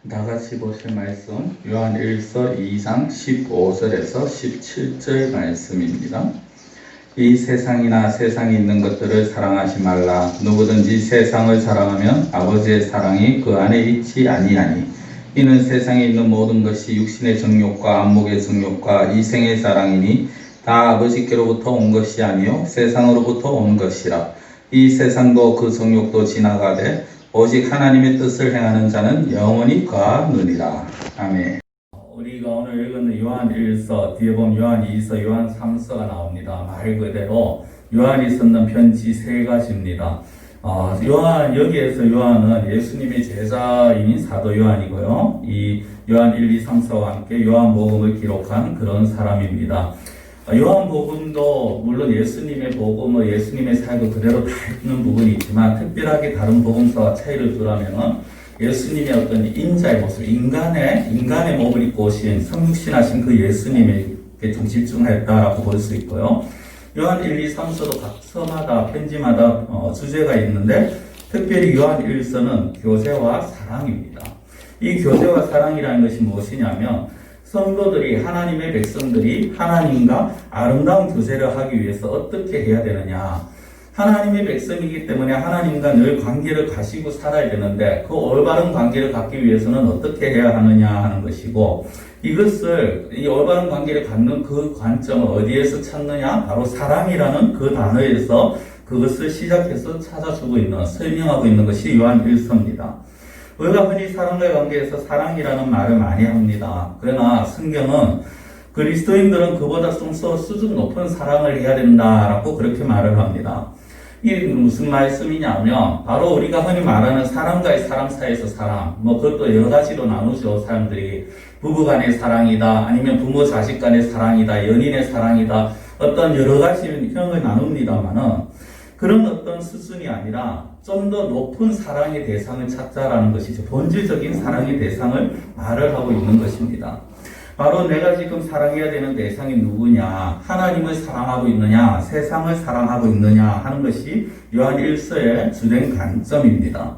다 같이 보실 말씀 요한 1서 2장 15절에서 17절 말씀입니다. 이 세상이나 세상에 있는 것들을 사랑하지 말라. 누구든지 세상을 사랑하면 아버지의 사랑이 그 안에 있지 아니하니 이는 세상에 있는 모든 것이 육신의 정욕과 안목의 정욕과 이생의 사랑이니 다 아버지께로부터 온 것이 아니요 세상으로부터 온 것이라. 이 세상도 그 정욕도 지나가되 오직 하나님의 뜻을 행하는 자는 영원히 거하느니라. 아멘. 우리가 오늘 읽은 요한 1서, 뒤에 보면 요한 2서, 요한 3서가 나옵니다. 말 그대로 요한이 썼는 편지 세 가지입니다. 여기에서 요한은 예수님의 제자인 사도 요한이고요. 이 요한 1, 2, 3서와 함께 요한복음을 기록한 그런 사람입니다. 요한복음도 물론 예수님의 복음을 예수님의 사역을 그대로 다 읽는 부분이 있지만 특별하게 다른 복음서와 차이를 두라면은 예수님의 어떤 인자의 모습, 인간의 몸을 입고 오신 성육신하신 그 예수님에게 좀 집중했다라고 볼 수 있고요. 요한 1, 2, 3서도 각 서마다 편지마다 주제가 있는데 특별히 요한 1서는 교제와 사랑입니다. 이 교제와 사랑이라는 것이 무엇이냐면 성도들이 하나님의 백성들이 하나님과 아름다운 교제를 하기 위해서 어떻게 해야 되느냐. 하나님의 백성이기 때문에 하나님과 늘 관계를 가지고 살아야 되는데 그 올바른 관계를 갖기 위해서는 어떻게 해야 하느냐 하는 것이고 이 올바른 관계를 갖는 그 관점을 어디에서 찾느냐? 바로 사랑이라는 그 단어에서 그것을 시작해서 찾아주고 있는, 설명하고 있는 것이 요한 1서입니다. 우리가 흔히 사람과의 관계에서 사랑이라는 말을 많이 합니다. 그러나 성경은 그리스도인들은 그보다 좀 수준 높은 사랑을 해야 된다라고 그렇게 말을 합니다. 이게 무슨 말씀이냐면 바로 우리가 흔히 말하는 사람과의 사람 사이에서 사랑, 그것도 여러 가지로 나누죠. 사람들이 부부간의 사랑이다, 아니면 부모 자식 간의 사랑이다, 연인의 사랑이다, 어떤 여러 가지 형을 나눕니다만은 그런 어떤 수준이 아니라 좀 더 높은 사랑의 대상을 찾자라는 것이죠. 본질적인 사랑의 대상을 말을 하고 있는 것입니다. 바로 내가 지금 사랑해야 되는 대상이 누구냐, 하나님을 사랑하고 있느냐, 세상을 사랑하고 있느냐 하는 것이 요한 1서의 주된 관점입니다.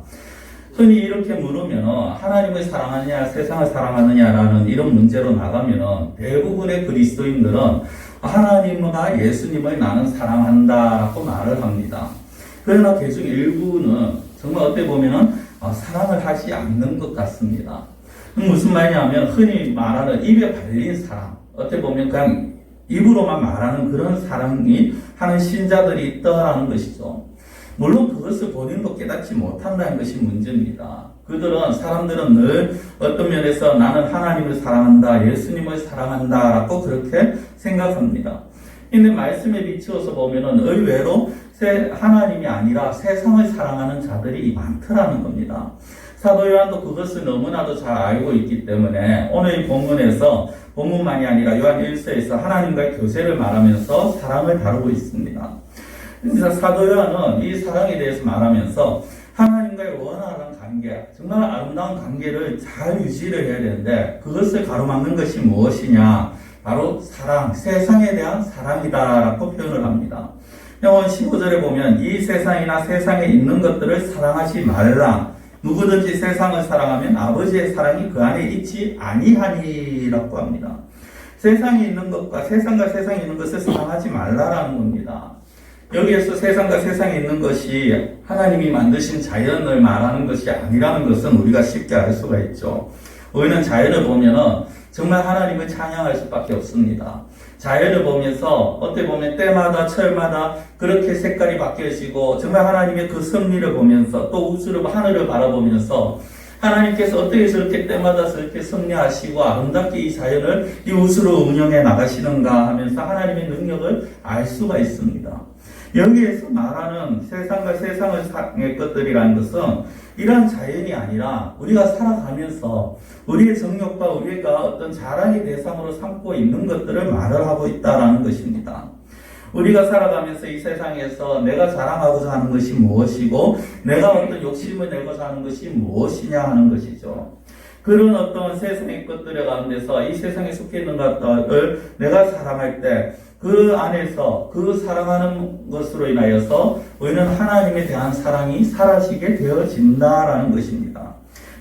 흔히 이렇게 물으면 하나님을 사랑하느냐, 세상을 사랑하느냐라는 이런 문제로 나가면 대부분의 그리스도인들은 하나님과 예수님을 나는 사랑한다라고 말을 합니다. 그러나 그중 일부는 정말 어떻게 보면 사랑을 하지 않는 것 같습니다. 무슨 말이냐면 흔히 말하는 입에 발린 사랑, 어떻게 보면 그냥 입으로만 말하는 그런 사랑이 하는 신자들이 있다라는 것이죠. 물론 그것을 본인도 깨닫지 못한다는 것이 문제입니다. 사람들은 늘 어떤 면에서 나는 하나님을 사랑한다, 예수님을 사랑한다 라고 그렇게 생각합니다. 근데 말씀에 비추어서 보면은 의외로 하나님이 아니라 세상을 사랑하는 자들이 많더라는 겁니다. 사도 요한도 그것을 너무나도 잘 알고 있기 때문에 오늘 이 본문만이 아니라 요한 1서에서 하나님과의 교제를 말하면서 사랑을 다루고 있습니다. 그래서 사도 요한은 이 사랑에 대해서 말하면서 하나님과의 원활한 관계, 정말 아름다운 관계를 잘 유지를 해야 되는데 그것을 가로막는 것이 무엇이냐? 바로 사랑, 세상에 대한 사랑이다라고 표현을 합니다. 요한 15절에 보면 이 세상이나 세상에 있는 것들을 사랑하지 말라. 누구든지 세상을 사랑하면 아버지의 사랑이 그 안에 있지 아니하니라고 합니다. 세상에 있는 것과 세상에 있는 것을 사랑하지 말라라는 겁니다. 여기에서 세상과 세상에 있는 것이 하나님이 만드신 자연을 말하는 것이 아니라는 것은 우리가 쉽게 알 수가 있죠. 우리는 자연을 보면은 정말 하나님을 찬양할 수밖에 없습니다. 자연을 보면서 어떻게 보면 때마다 철마다 그렇게 색깔이 바뀌어지고 정말 하나님의 그 섭리를 보면서 또 우주를 하늘을 바라보면서 하나님께서 어떻게 저렇게 때마다 저렇게 섭리하시고 아름답게 이 자연을 이 우주를 운영해 나가시는가 하면서 하나님의 능력을 알 수가 있습니다. 여기에서 말하는 세상과 세상의 것들이라는 것은 이러한 자연이 아니라 우리가 살아가면서 우리의 정욕과 우리가 어떤 자랑의 대상으로 삼고 있는 것들을 말을 하고 있다라는 것입니다. 우리가 살아가면서 이 세상에서 내가 자랑하고자 하는 것이 무엇이고 내가 어떤 욕심을 내고자 하는 것이 무엇이냐 하는 것이죠. 그런 어떤 세상의 것들 가운데서 이 세상에 속해 있는 것들을 내가 사랑할 때 그 안에서 그 사랑하는 것으로 인하여서 우리는 하나님에 대한 사랑이 사라지게 되어진다라는 것입니다.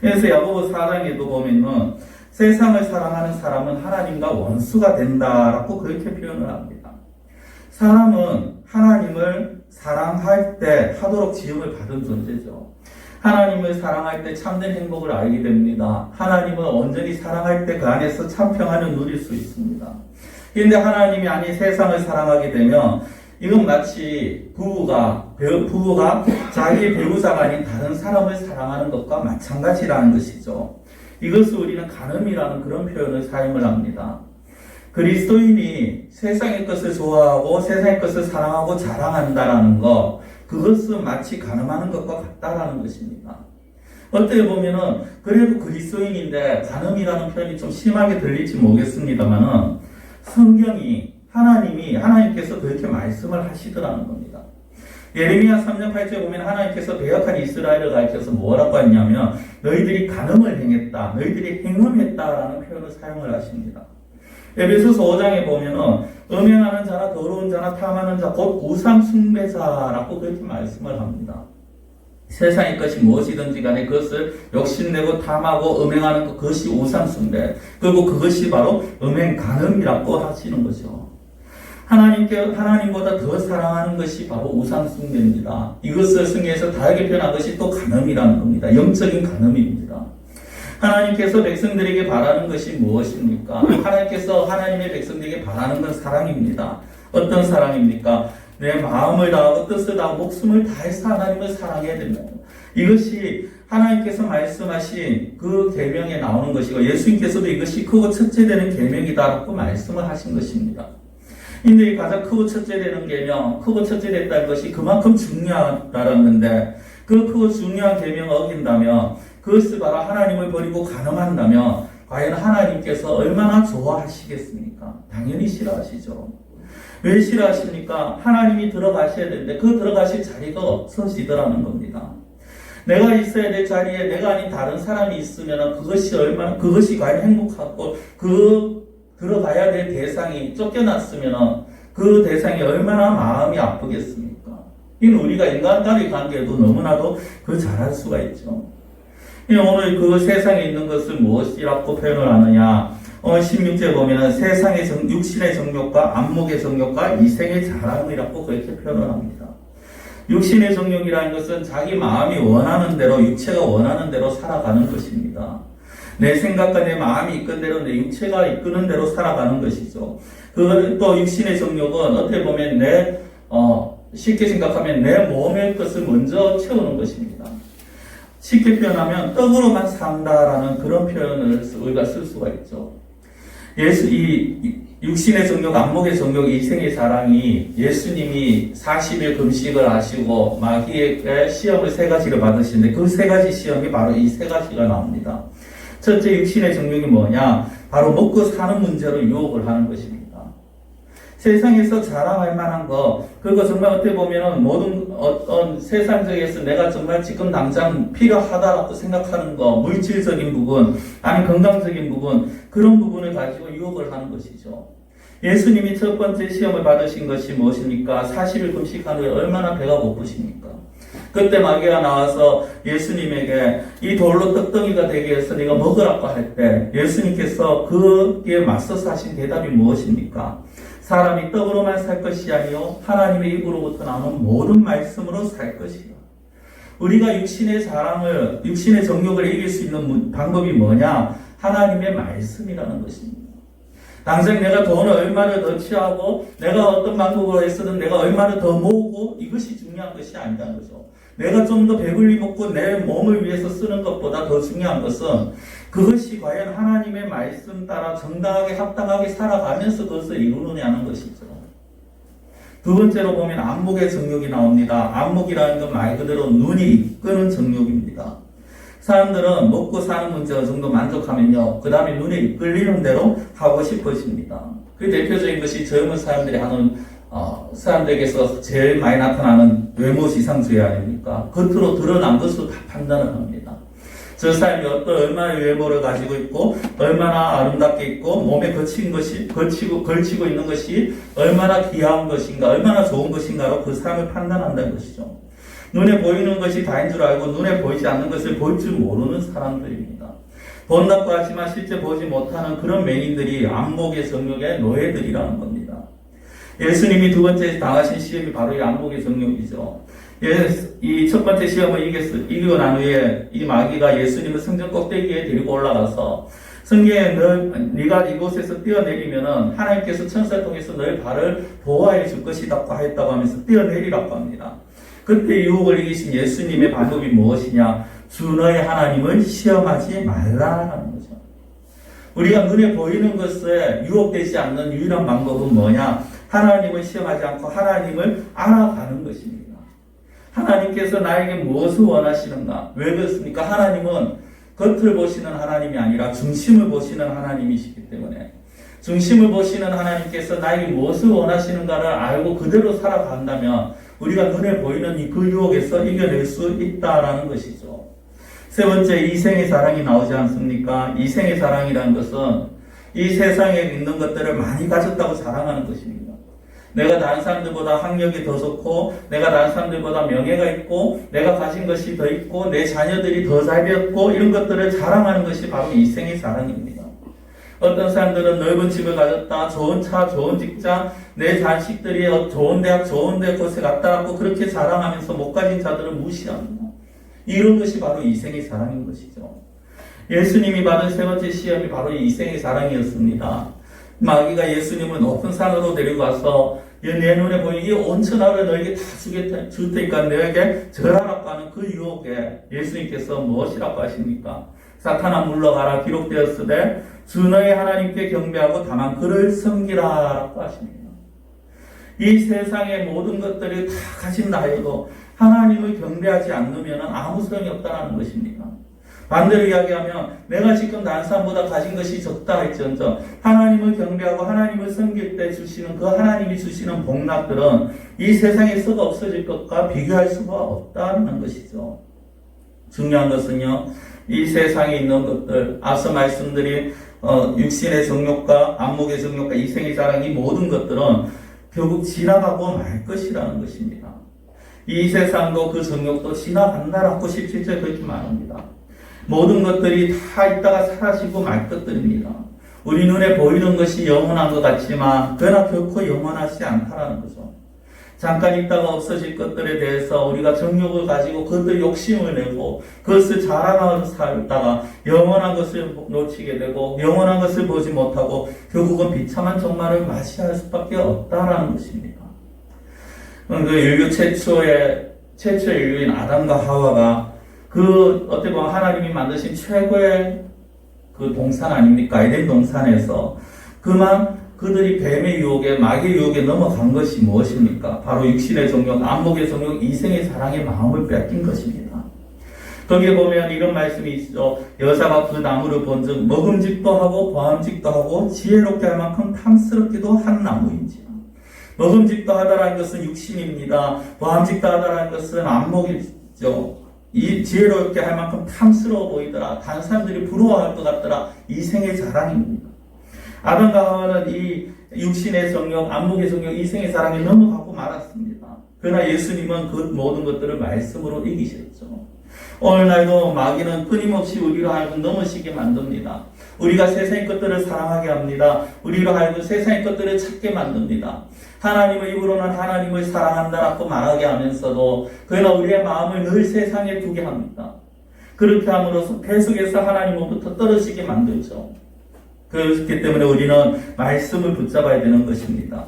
그래서 야고보 4장에도 보면은 세상을 사랑하는 사람은 하나님과 원수가 된다라고 그렇게 표현을 합니다. 사람은 하나님을 사랑할 때 하도록 지음을 받은 존재죠. 하나님을 사랑할 때 참된 행복을 알게 됩니다. 하나님을 온전히 사랑할 때 그 안에서 참 평안을 누릴 수 있습니다. 그런데 하나님이 아닌 세상을 사랑하게 되면 이건 마치 부부가 자기 배우자가 아닌 다른 사람을 사랑하는 것과 마찬가지라는 것이죠. 이것을 우리는 간음이라는 그런 표현을 사용을 합니다. 그리스도인이 세상의 것을 좋아하고 세상의 것을 사랑하고 자랑한다라는 것, 그것은 마치 간음하는 것과 같다라는 것입니다. 어떻게 보면은 그래도 그리스도인인데 간음이라는 표현이 좀 심하게 들릴지 모르겠습니다만은 성경이 하나님께서 그렇게 말씀을 하시더라는 겁니다. 예레미야 3장 8절에 보면 하나님께서 배역한 이스라엘을 가르쳐서 뭐라고 했냐면 너희들이 간음을 행했다, 너희들이 행음했다라는 표현을 사용을 하십니다. 에베소서 5장에 보면은 음행하는 자나 더러운 자나 탐하는 자 곧 우상 숭배자라고 그렇게 말씀을 합니다. 세상의 것이 무엇이든지 간에 그것을 욕심내고 탐하고 음행하는 것, 그것이 우상 숭배, 그리고 그것이 바로 음행 간음이라고 하시는 거죠. 하나님보다 더 사랑하는 것이 바로 우상 숭배입니다. 이것을 승리해서 다르게 표현한 것이 또 간음이라는 겁니다. 영적인 간음입니다. 하나님께서 백성들에게 바라는 것이 무엇입니까? 하나님께서 하나님의 백성들에게 바라는 건 사랑입니다. 어떤 사랑입니까? 내 마음을 다하고 뜻을 다하고 목숨을 다해서 하나님을 사랑해야 된다. 이것이 하나님께서 말씀하신 그 계명에 나오는 것이고 예수님께서도 이것이 크고 첫째 되는 계명이다라고 말씀을 하신 것입니다. 근데 가장 크고 첫째 되는 계명, 크고 첫째 됐다는 것이 그만큼 중요하다는 건데 그 크고 중요한 계명을 어긴다면 그것을 바로 하나님을 버리고 간음한다면 과연 하나님께서 얼마나 좋아하시겠습니까? 당연히 싫어하시죠. 왜 싫어하십니까? 하나님이 들어가셔야 되는데 그 들어가실 자리가 없어지더라는 겁니다. 내가 있어야 될 자리에 내가 아닌 다른 사람이 있으면 그것이 과연 행복하고 들어가야 될 대상이 쫓겨났으면 그 대상이 얼마나 마음이 아프겠습니까? 이는 우리가 인간과의 관계에도 너무나도 잘 알 수가 있죠. 오늘 그 세상에 있는 것을 무엇이라고 표현을 하느냐? 16절에 보면 세상의 육신의 정욕과 안목의 정욕과 이생의 자랑이라고 그렇게 표현을 합니다. 육신의 정욕이라는 것은 자기 마음이 원하는 대로, 육체가 원하는 대로 살아가는 것입니다. 내 생각과 내 마음이 이끄는 대로, 내 육체가 이끄는 대로 살아가는 것이죠. 또 육신의 정욕은 어떻게 보면 쉽게 생각하면 내 몸의 것을 먼저 채우는 것입니다. 쉽게 표현하면 떡으로만 산다라는 그런 표현을 우리가 쓸 수가 있죠. 이 육신의 정욕, 안목의 정욕, 이생의 자랑이 예수님이 40일 금식을 하시고 마귀에게 시험을 3가지를 받으시는데 그 3가지 시험이 바로 이 3가지가 나옵니다. 첫째 육신의 정욕이 뭐냐? 바로 먹고 사는 문제로 유혹을 하는 것입니다. 세상에서 자랑할 만한 거, 그리고 정말 어떻게 보면은 모든 어떤 세상적에서 내가 정말 지금 당장 필요하다라고 생각하는 거, 물질적인 부분, 아니 건강적인 부분, 그런 부분을 가지고 유혹을 하는 것이죠. 예수님이 첫 번째 시험을 받으신 것이 무엇입니까? 40일 금식한 후에 얼마나 배가 고프십니까? 그때 마귀가 나와서 예수님에게 이 돌로 떡덩이가 되게 해서 네가 먹으라고 할 때 예수님께서 그에 맞서서 하신 대답이 무엇입니까? 사람이 떡으로만 살 것이 아니요 하나님의 입으로부터 나오는 모든 말씀으로 살 것이요. 우리가 육신의 정욕을 이길 수 있는 방법이 뭐냐? 하나님의 말씀이라는 것입니다. 당장 내가 돈을 얼마나 더 취하고 내가 어떤 방법으로 했어도 내가 얼마나 더 모으고 이것이 중요한 것이 아니라는 거죠. 내가 좀 더 배불리 먹고 내 몸을 위해서 쓰는 것보다 더 중요한 것은 그것이 과연 하나님의 말씀 따라 정당하게 합당하게 살아가면서 그것을 이루느냐는 것이죠. 두 번째로 보면 안목의 정욕이 나옵니다. 안목이라는 건 말 그대로 눈이 이끄는 정욕입니다. 사람들은 먹고 사는 문제 어느 정도 만족하면요, 그 다음에 눈에 이끌리는 대로 하고 싶어집니다. 그 대표적인 것이 젊은 사람들이 하는 사람들에게서 제일 많이 나타나는 외모 지상주의 아닙니까? 겉으로 드러난 것으로 다 판단을 합니다. 저 사람이 얼마나 외모를 가지고 있고 얼마나 아름답게 있고 몸에 걸치고 있는 것이 얼마나 귀한 것인가, 얼마나 좋은 것인가로 그 사람을 판단한다는 것이죠. 눈에 보이는 것이 다인 줄 알고 눈에 보이지 않는 것을 볼 줄 모르는 사람들입니다. 본다고 하지만 실제 보지 못하는 그런 맹인들이 안목의 정욕의 노예들이라는 겁니다. 예수님이 두 번째 당하신 시험이 바로 이 안목의 정욕이죠. 이 첫 번째 시험을 이기고 난 후에 이 마귀가 예수님을 성전 꼭대기에 데리고 올라가서 성경에 네가 이곳에서 뛰어내리면은 하나님께서 천사를 통해서 너의 발을 보호해 줄 것이라고 하였다고 하면서 뛰어내리라고 합니다. 그때 유혹을 이기신 예수님의 방법이 무엇이냐? 주 너의 하나님을 시험하지 말라라는 거죠. 우리가 눈에 보이는 것에 유혹되지 않는 유일한 방법은 뭐냐? 하나님을 시험하지 않고 하나님을 알아가는 것입니다. 하나님께서 나에게 무엇을 원하시는가? 왜 그렇습니까? 하나님은 겉을 보시는 하나님이 아니라 중심을 보시는 하나님이시기 때문에 중심을 보시는 하나님께서 나에게 무엇을 원하시는가를 알고 그대로 살아간다면 우리가 눈에 보이는 그 유혹에서 이겨낼 수 있다라는 것이죠. 세 번째, 이생의 사랑이 나오지 않습니까? 이생의 사랑이라는 것은 이 세상에 있는 것들을 많이 가졌다고 자랑하는 것입니다. 내가 다른 사람들보다 학력이 더 좋고 내가 다른 사람들보다 명예가 있고 내가 가진 것이 더 있고 내 자녀들이 더 잘 되었고 이런 것들을 자랑하는 것이 바로 이생의 사랑입니다. 어떤 사람들은 넓은 집을 가졌다, 좋은 차, 좋은 직장, 내 자식들이 좋은 대학, 좋은 곳에 갔다 왔고 그렇게 자랑하면서 못 가진 자들은 무시합니다. 이런 것이 바로 이생의 사랑인 것이죠. 예수님이 받은 세 번째 시험이 바로 이생의 사랑이었습니다. 마귀가 예수님을 높은 산으로 데리고 가서 내 눈에 보이는 이 온천하를 너에게 다 줄 테니까 너에게 절하라고 하는 그 유혹에 예수님께서 무엇이라고 하십니까? 사탄아 물러가라 기록되었으되 주 너의 하나님께 경배하고 다만 그를 섬기라라고 하십니다. 이 세상의 모든 것들이 다 가진다 해도 하나님을 경배하지 않으면 아무 소용이 없다는 것입니다. 반대로 이야기하면 내가 지금 다른 사람보다 가진 것이 적다 할지언정 하나님을 경배하고 하나님을 섬길 때 주시는 그 하나님이 주시는 복락들은 이 세상에 썩어 없어질 것과 비교할 수가 없다는 것이죠. 중요한 것은요, 이 세상에 있는 것들, 앞서 말씀드린 육신의 정욕과 안목의 정욕과 이생의 자랑, 이 모든 것들은 결국 지나가고 말 것이라는 것입니다. 이 세상도 그 정욕도 지나간다라고 17절 그렇게 말합니다. 모든 것들이 다 있다가 사라지고 말 것들입니다. 우리 눈에 보이는 것이 영원한 것 같지만 그러나 결코 영원하지 않다라는 거죠. 잠깐 있다가 없어질 것들에 대해서 우리가 정욕을 가지고 그것들 욕심을 내고 그것을 자랑하면서 살다가 영원한 것을 놓치게 되고 영원한 것을 보지 못하고 결국은 비참한 종말을 맞이할 수밖에 없다라는 것입니다. 그 인류 최초의 인류인 아담과 하와가 어떻게 보면 하나님이 만드신 최고의 그 동산 아닙니까? 에덴 동산에서 그들이 뱀의 유혹에, 마귀의 유혹에 넘어간 것이 무엇입니까? 바로 육신의 정욕, 안목의 정욕, 이생의 사랑의 마음을 뺏긴 것입니다. 거기에 보면 이런 말씀이 있죠. 여자가 그 나무를 본즉 먹음직도 하고 보암직도 하고 지혜롭게 할 만큼 탐스럽기도 한 나무인지라. 먹음직도 하다라는 것은 육신입니다. 보암직도 하다라는 것은 안목이죠. 이 지혜롭게 할 만큼 탐스러워 보이더라. 다른 사람들이 부러워할 것 같더라. 이생의 자랑입니다. 아담과 하와는 이 육신의 정욕, 안목의 정욕, 이생의 사랑에 넘어가고 말았습니다. 그러나 예수님은 그 모든 것들을 말씀으로 이기셨죠. 오늘날도 마귀는 끊임없이 우리로 하여금 넘어지게 만듭니다. 우리가 세상의 것들을 사랑하게 합니다. 우리로 하여금 세상의 것들을 찾게 만듭니다. 하나님의 입으로는 하나님을 사랑한다라고 말하게 하면서도 그러나 우리의 마음을 늘 세상에 두게 합니다. 그렇게 함으로써 계속해서 하나님으로부터 떨어지게 만들죠. 그렇기 때문에 우리는 말씀을 붙잡아야 되는 것입니다.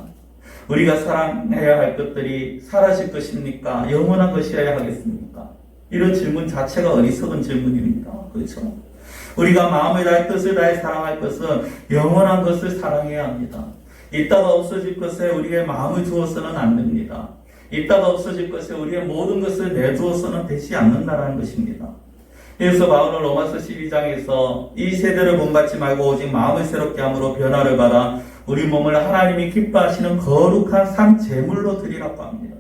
우리가 사랑해야 할 것들이 사라질 것입니까? 영원한 것이어야 하겠습니까? 이런 질문 자체가 어리석은 질문입니다. 그렇죠? 우리가 마음을 다해 뜻을 다해 사랑할 것은 영원한 것을 사랑해야 합니다. 이따가 없어질 것에 우리의 마음을 주어서는 안 됩니다. 이따가 없어질 것에 우리의 모든 것을 내주어서는 되지 않는다는 것입니다. 그래서 바울은 로마서 12장에서 이 세대를 본받지 말고 오직 마음을 새롭게 함으로 변화를 받아 우리 몸을 하나님이 기뻐하시는 거룩한 산 제물로 드리라고 합니다.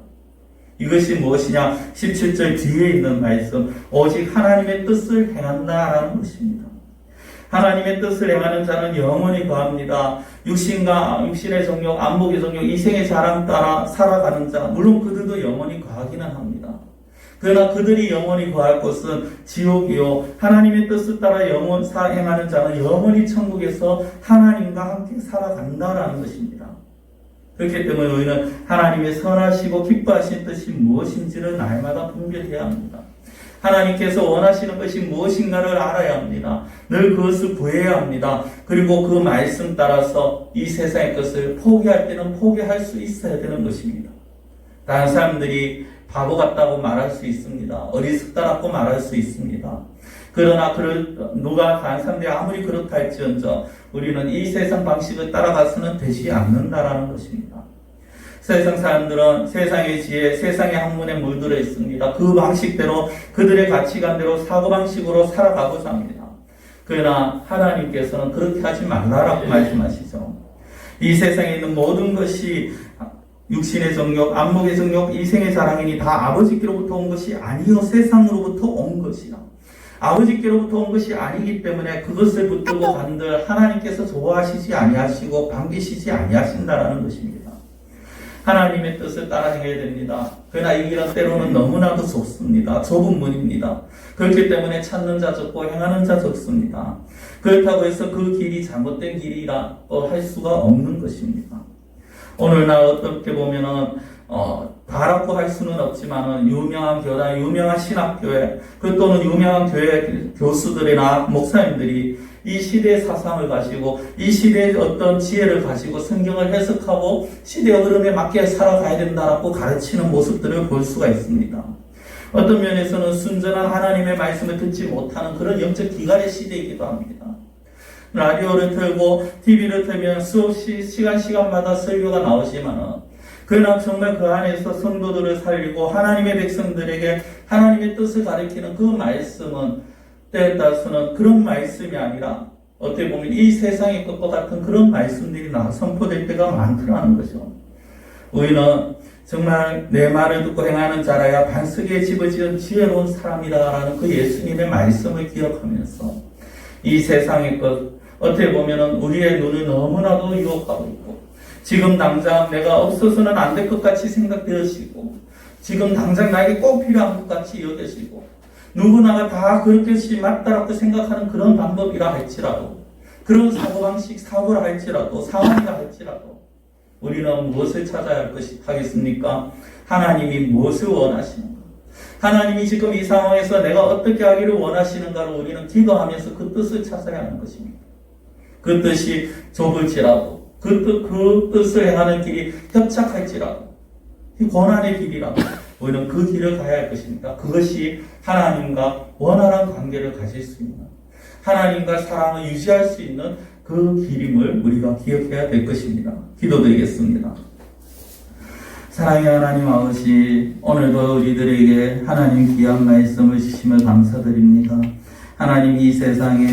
이것이 무엇이냐? 17절 뒤에 있는 말씀, 오직 하나님의 뜻을 행한다라는 것입니다. 하나님의 뜻을 행하는 자는 영원히 거합니다. 육신의 정욕, 안목의 정욕, 이생의 자랑 따라 살아가는 자, 물론 그들도 영원히 거하기는 합니다. 그러나 그들이 영원히 거할 곳은 지옥이요 하나님의 뜻을 따라 영원 행하는 자는 영원히 천국에서 하나님과 함께 살아간다라는 것입니다. 그렇기 때문에 우리는 하나님의 선하시고 기뻐하신 뜻이 무엇인지를 날마다 분별해야 합니다. 하나님께서 원하시는 것이 무엇인가를 알아야 합니다. 늘 그것을 구해야 합니다. 그리고 그 말씀 따라서 이 세상의 것을 포기할 때는 포기할 수 있어야 되는 것입니다. 다른 사람들이 바보 같다고 말할 수 있습니다. 어리석다라고 말할 수 있습니다. 그러나 누가 다른 사람들이 아무리 그렇다 할지언정 우리는 이 세상 방식을 따라가서는 되지 않는다라는 것입니다. 세상 사람들은 세상의 지혜, 세상의 학문에 물들어 있습니다. 그 방식대로 그들의 가치관대로 사고방식으로 살아가고자 합니다. 그러나 하나님께서는 그렇게 하지 말라라고 말씀하시죠. 이 세상에 있는 모든 것이 육신의 정욕, 안목의 정욕, 이생의 자랑이니 다 아버지께로부터 온 것이 아니요 세상으로부터 온 것이라. 아버지께로부터 온 것이 아니기 때문에 그것을 붙들고 간들 하나님께서 좋아하시지 아니하시고 반기시지 아니하신다라는 것입니다. 하나님의 뜻을 따라 행해야 됩니다. 그러나 이 길은 때로는 너무나도 좁습니다. 좁은 문입니다. 그렇기 때문에 찾는 자 적고 행하는 자 적습니다. 그렇다고 해서 그 길이 잘못된 길이라고 할 수가 없는 것입니다. 오늘날 어떻게 보면은 다라고 할 수는 없지만은 유명한 교단, 유명한 신학교회, 또는 유명한 교회 교수들이나 목사님들이 이 시대의 사상을 가지고 이 시대의 어떤 지혜를 가지고 성경을 해석하고 시대의 흐름에 맞게 살아가야 된다라고 가르치는 모습들을 볼 수가 있습니다. 어떤 면에서는 순전한 하나님의 말씀을 듣지 못하는 그런 영적 기갈의 시대이기도 합니다. 라디오를 틀고 TV를 틀면 수없이 시간마다 설교가 나오지만은 그러나 정말 그 안에서 성도들을 살리고 하나님의 백성들에게 하나님의 뜻을 가리키는 그 말씀은 때에 따라서는 그런 말씀이 아니라 어떻게 보면 이 세상의 것과 같은 그런 말씀들이 선포될 때가 많더라는 거죠. 우리는 정말 내 말을 듣고 행하는 자라야 반석에 집어지은 지혜로운 사람이다라는 그 예수님의 말씀을 기억하면서 이 세상의 것 어떻게 보면 우리의 눈을 너무나도 유혹하고 있고 지금 당장 내가 없어서는 안 될 것 같이 생각되어지고 지금 당장 나에게 꼭 필요한 것 같이 여겨지고 누구나가 다 그렇게 맞다라고 생각하는 그런 방법이라 할지라도 그런 사고방식, 사고라 할지라도 상황이라 할지라도 우리는 무엇을 찾아야 하겠습니까? 하나님이 무엇을 원하시는가? 하나님이 지금 이 상황에서 내가 어떻게 하기를 원하시는가를 우리는 기도하면서 그 뜻을 찾아야 하는 것입니다. 그 뜻이 좁을지라도 그 뜻을 행하는 길이 협착할지라도 이 고난의 길이라도 우리는 그 길을 가야 할 것입니다. 그것이 하나님과 원활한 관계를 가질 수 있는 하나님과 사랑을 유지할 수 있는 그 길임을 우리가 기억해야 될 것입니다. 기도드리겠습니다. 사랑의 하나님 아버지, 오늘도 우리들에게 하나님 귀한 말씀을 주심을 감사드립니다. 하나님 이 세상에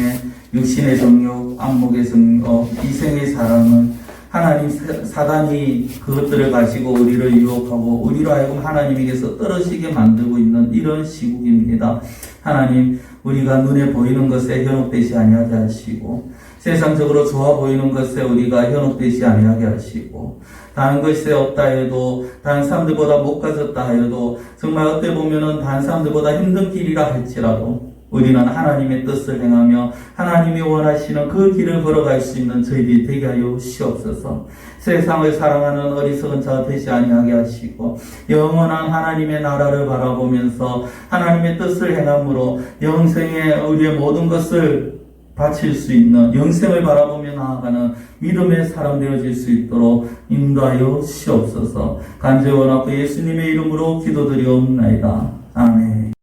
육신의 정욕, 안목의 정욕, 이생의 사랑은 하나님 사단이 그것들을 가지고 우리를 유혹하고 우리로 하여금 하나님에게서 떨어지게 만들고 있는 이런 시국입니다. 하나님 우리가 눈에 보이는 것에 현혹되지 아니하게 하시고 세상적으로 좋아 보이는 것에 우리가 현혹되지 아니하게 하시고 다른 것에 없다 해도 다른 사람들보다 못 가졌다 해도 정말 어떻게 보면은 다른 사람들보다 힘든 길이라 할지라도 우리는 하나님의 뜻을 행하며 하나님이 원하시는 그 길을 걸어갈 수 있는 저희들이 되게 하여 주시옵소서. 세상을 사랑하는 어리석은 자가 되지 아니하게 하시고 영원한 하나님의 나라를 바라보면서 하나님의 뜻을 행함으로 영생에 우리의 모든 것을 바칠 수 있는 영생을 바라보며 나아가는 믿음의 사람 되어질 수 있도록 인도하여 주시옵소서. 간절히 원하고 예수님의 이름으로 기도드리옵나이다. 아멘.